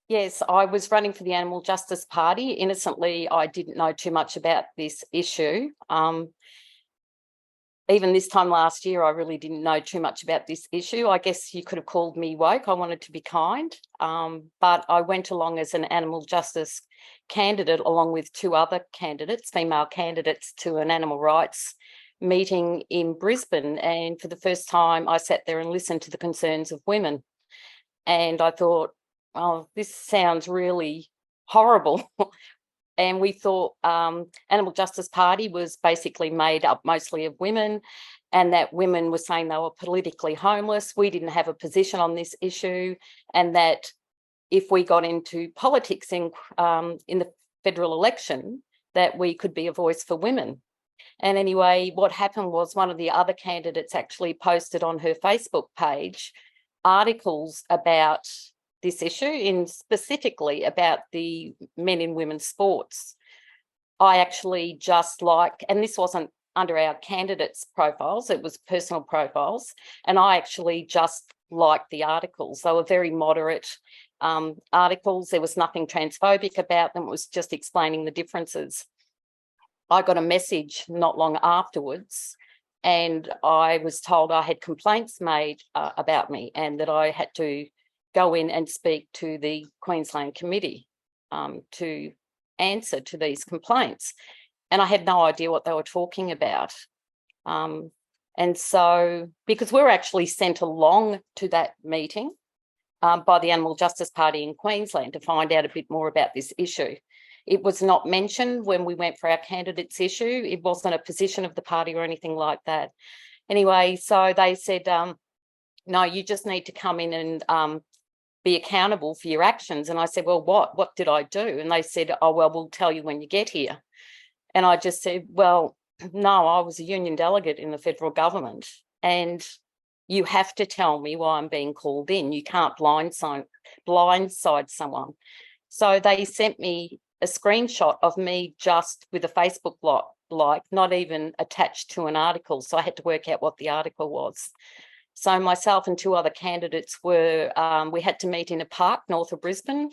Yes, I was running for the Animal Justice Party. Innocently, I didn't know too much about this issue. Even this time last year, I really didn't know too much about this issue. I guess you could have called me woke. I wanted to be kind. But I went along as an animal justice candidate along with two other candidates, female candidates, to an animal rights meeting in Brisbane. And for the first time, I sat there and listened to the concerns of women. And I thought, oh, this sounds really horrible. And we thought Animal Justice Party was basically made up mostly of women, and that women were saying they were politically homeless. We didn't have a position on this issue, and that if we got into politics in the federal election, that we could be a voice for women. And anyway, what happened was one of the other candidates actually posted on her Facebook page articles about this issue, in specifically about the men in women's sports. I actually just like, and this wasn't under our candidates' profiles, it was personal profiles, and I actually just liked the articles. They were very moderate articles. There was nothing transphobic about them. It was just explaining the differences. I got a message not long afterwards, and I was told I had complaints made about me, and that I had to go in and speak to the Queensland Committee to answer to these complaints. And I had no idea what they were talking about. And so, because we're actually sent along to that meeting by the Animal Justice Party in Queensland to find out a bit more about this issue. It was not mentioned when we went for our candidates issue. It wasn't a position of the party or anything like that. Anyway, so they said, no, you just need to come in and be accountable for your actions. And I said, well, what did I do? And they said, oh, well, we'll tell you when you get here. And I just said, well, no, I was a union delegate in the federal government, and you have to tell me why I'm being called in. You can't blindside someone. So they sent me a screenshot of me just with a Facebook like, not even attached to an article. So I had to work out what the article was. So myself and two other candidates were, we had to meet in a park north of Brisbane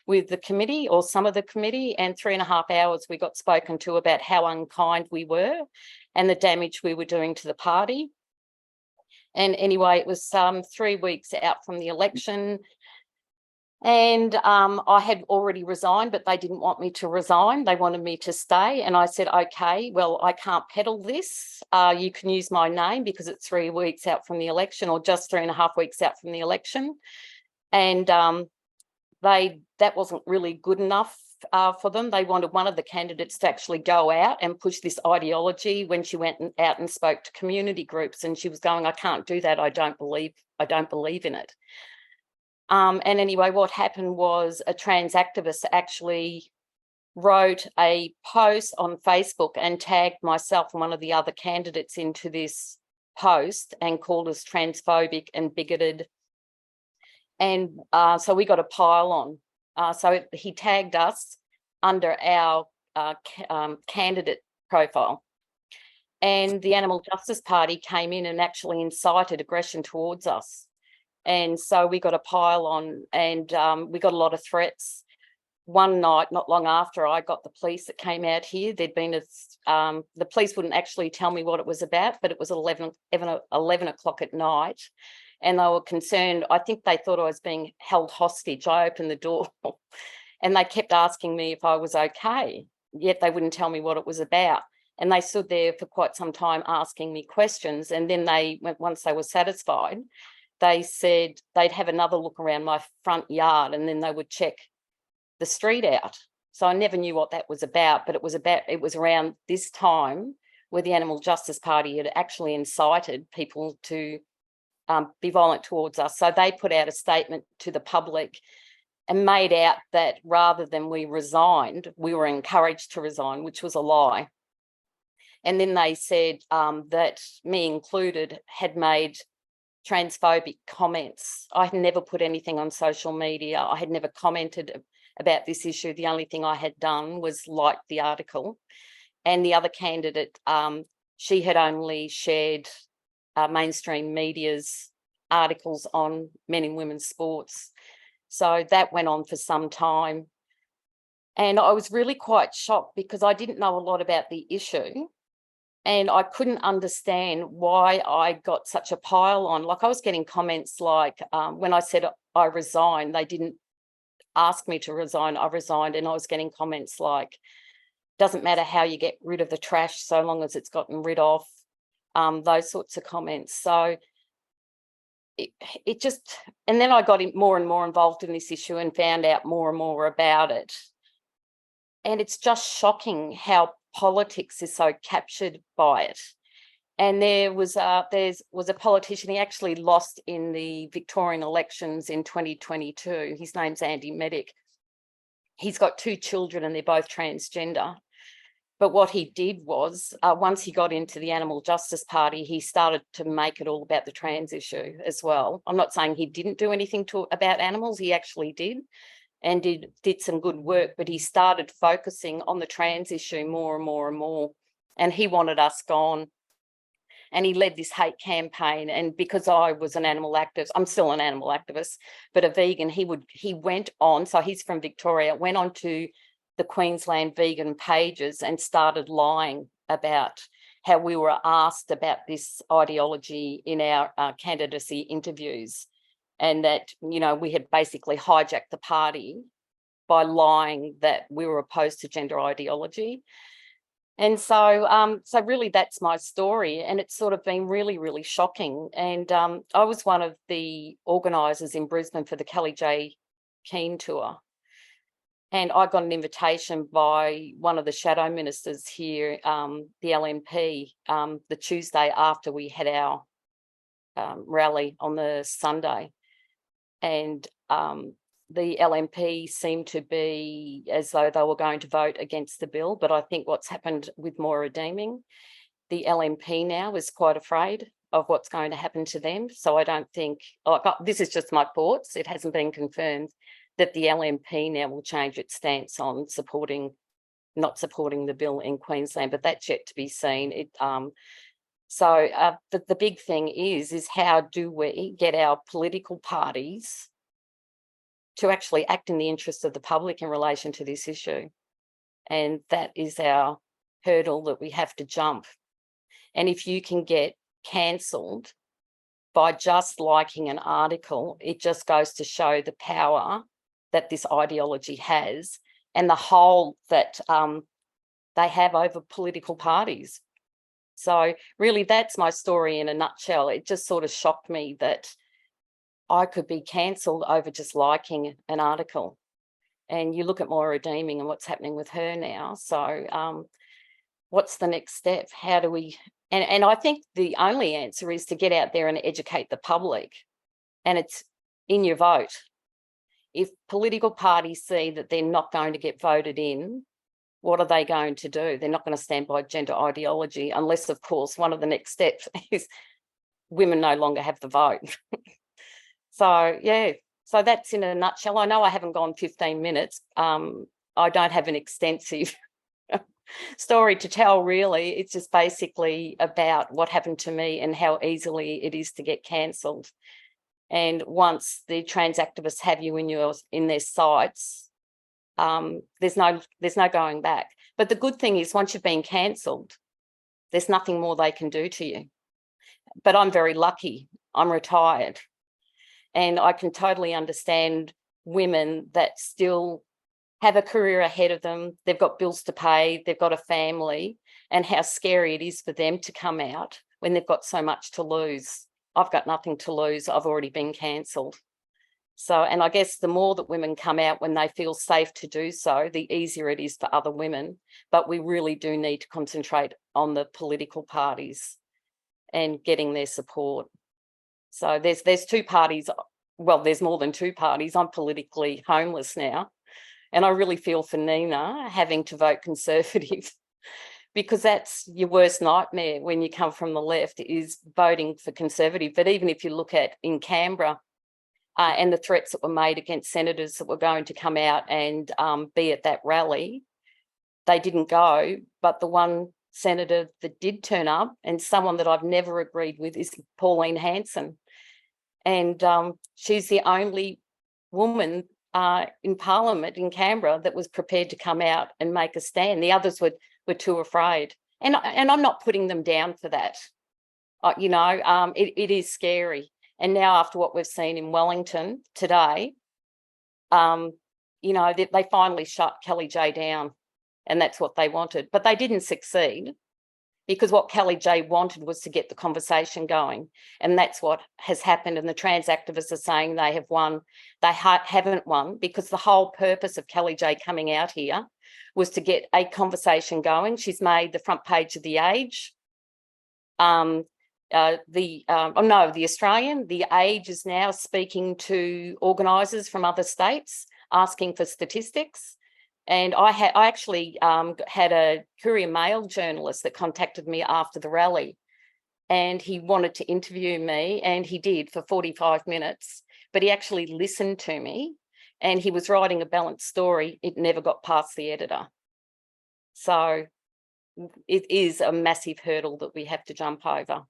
with the committee, or some of the committee, and 3.5 hours we got spoken to about how unkind we were and the damage we were doing to the party. And anyway, it was 3 weeks out from the election, and I had already resigned, but they didn't want me to resign. They wanted me to stay. And I said, okay, well, I can't peddle this. You can use my name because it's 3 weeks out from the election, or just 3.5 weeks out from the election. And that wasn't really good enough for them. They wanted one of the candidates to actually go out and push this ideology when she went out and spoke to community groups. And she was going, I can't do that. I don't believe in it. And anyway, what happened was a trans activist actually wrote a post on Facebook and tagged myself and one of the other candidates into this post and called us transphobic and bigoted. And so we got a pile on. So he tagged us under our candidate profile. And the Animal Justice Party came in and actually incited aggression towards us. And so we got a pile on, and we got a lot of threats. One night, not long after I got the police that came out here, there'd been the police wouldn't actually tell me what it was about, but it was 11 o'clock at night, and they were concerned. I think they thought I was being held hostage. I opened the door and they kept asking me if I was okay, yet they wouldn't tell me what it was about. And they stood there for quite some time asking me questions. And then once they were satisfied, they said they'd have another look around my front yard, and then they would check the street out. So I never knew what that was about, but it was around this time where the Animal Justice Party had actually incited people to be violent towards us. So they put out a statement to the public and made out that rather than we resigned, we were encouraged to resign, which was a lie. And then they said that me included had made transphobic comments. I had never put anything on social media. I had never commented about this issue. The only thing I had done was like the article. And the other candidate, she had only shared mainstream media's articles on men in women's sports. So that went on for some time. And I was really quite shocked because I didn't know a lot about the issue. And I couldn't understand why I got such a pile on. Like, I was getting comments like, when I said I resigned, they didn't ask me to resign, I resigned. And I was getting comments like, doesn't matter how you get rid of the trash so long as it's gotten rid of, those sorts of comments. So it just, and then I got more and more involved in this issue and found out more and more about it. And it's just shocking how politics is so captured by it. And there was a politician, he actually lost in the Victorian elections in 2022. His name's Andy Medic. He's got 2 children and they're both transgender. But what he did was, once he got into the Animal Justice Party, he started to make it all about the trans issue as well. I'm not saying he didn't do anything about animals, he actually did, and did some good work, but he started focusing on the trans issue more and more and more. And he wanted us gone. And he led this hate campaign. And because I was an animal activist, I'm still an animal activist, but a vegan, he went on, so he's from Victoria, went on to the Queensland vegan pages and started lying about how we were asked about this ideology in our candidacy interviews, and that, you know, we had basically hijacked the party by lying that we were opposed to gender ideology. And so, so really that's my story, and it's sort of been really, really shocking. And I was one of the organisers in Brisbane for the Kelly J. Keane tour. And I got an invitation by one of the shadow ministers here, the LNP, the Tuesday after we had our rally on the Sunday. And the LNP seemed to be as though they were going to vote against the bill. But I think what's happened with more redeeming, the LNP now is quite afraid of what's going to happen to them. So I don't think, this is just my thoughts, it hasn't been confirmed, that the LNP now will change its stance on not supporting the bill in Queensland, but that's yet to be seen. So the big thing is how do we get our political parties to actually act in the interest of the public in relation to this issue? And that is our hurdle that we have to jump. And if you can get cancelled by just liking an article, it just goes to show the power that this ideology has and the hold that they have over political parties. So really that's my story in a nutshell. It just sort of shocked me that I could be cancelled over just liking an article. And you look at Moira Redeeming and what's happening with her now. So what's the next step? How do we... And I think the only answer is to get out there and educate the public. And it's in your vote. If political parties see that they're not going to get voted in, what are they going to do? They're not going to stand by gender ideology unless, of course, one of the next steps is women no longer have the vote. So, yeah, so that's in a nutshell. I know I haven't gone 15 minutes. I don't have an extensive story to tell, really. It's just basically about what happened to me and how easily it is to get cancelled. And once the trans activists have you in their sights, there's no going back. But the good thing is, once you've been cancelled, there's nothing more they can do to you. But I'm very lucky. I'm retired. And I can totally understand women that still have a career ahead of them. They've got bills to pay, they've got a family, and how scary it is for them to come out when they've got so much to lose. I've got nothing to lose. I've already been cancelled. So, and I guess the more that women come out when they feel safe to do so, the easier it is for other women. But we really do need to concentrate on the political parties and getting their support. So there's 2 parties. Well, there's more than 2 parties. I'm politically homeless now. And I really feel for Nina having to vote Conservative, because that's your worst nightmare when you come from the left, is voting for Conservative. But even if you look at in Canberra and the threats that were made against senators that were going to come out and be at that rally, they didn't go. But the one senator that did turn up, and someone that I've never agreed with, is Pauline Hanson. And she's the only woman in Parliament in Canberra that was prepared to come out and make a stand. The others were too afraid. And I'm not putting them down for that. It is scary. And now after what we've seen in Wellington today, they finally shut Kelly J down, and that's what they wanted. But they didn't succeed, because what Kelly J wanted was to get the conversation going. And that's what has happened. And the trans activists are saying they have won. They haven't won, because the whole purpose of Kelly J coming out here was to get a conversation going. She's made the front page of The Age. The Australian. The Age is now speaking to organisers from other states, asking for statistics. And I actually had a Courier Mail journalist that contacted me after the rally, and he wanted to interview me, and he did for 45 minutes, but he actually listened to me, and he was writing a balanced story. It never got past the editor. So it is a massive hurdle that we have to jump over,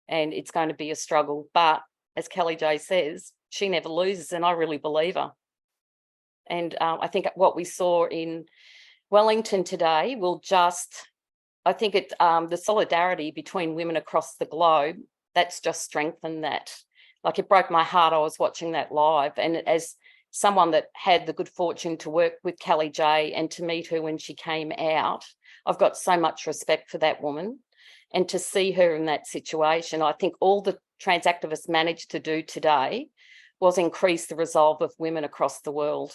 and it's going to be a struggle. But as Kelly J says, she never loses, and I really believe her. And I think what we saw in Wellington today will the solidarity between women across the globe, that's just strengthened that. Like, it broke my heart. I was watching that live, and as someone that had the good fortune to work with Kelly J and to meet her when she came out, I've got so much respect for that woman. And to see her in that situation, I think all the trans activists managed to do today was increase the resolve of women across the world.